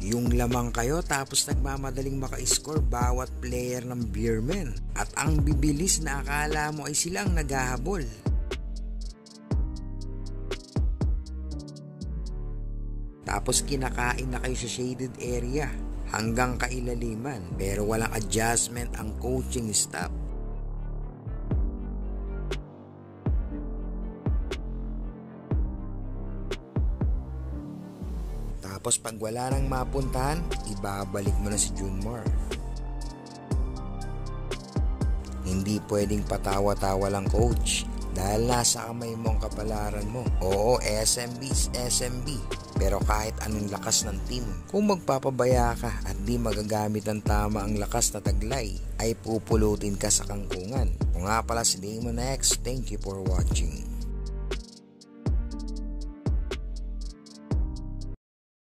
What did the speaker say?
Yung lamang kayo tapos nagmamadaling maka-score bawat player ng Beermen. At ang bibilis na akala mo ay silang naghahabol. Tapos kinakain na kayo sa shaded area hanggang kailaliman pero walang adjustment ang coaching staff. Tapos pag wala nang mapuntahan, ibabalik mo na si Junmar. Hindi pwedeng patawa-tawa lang coach dahil nasa kamay mo ang kapalaran mo. Oo, SMB is SMB. Pero kahit anong lakas ng team, kung magpapabaya ka at di magagamit ng tama ang lakas na taglay, ay pupulutin ka sa kangkungan. O nga pala si Damon X, thank you for watching.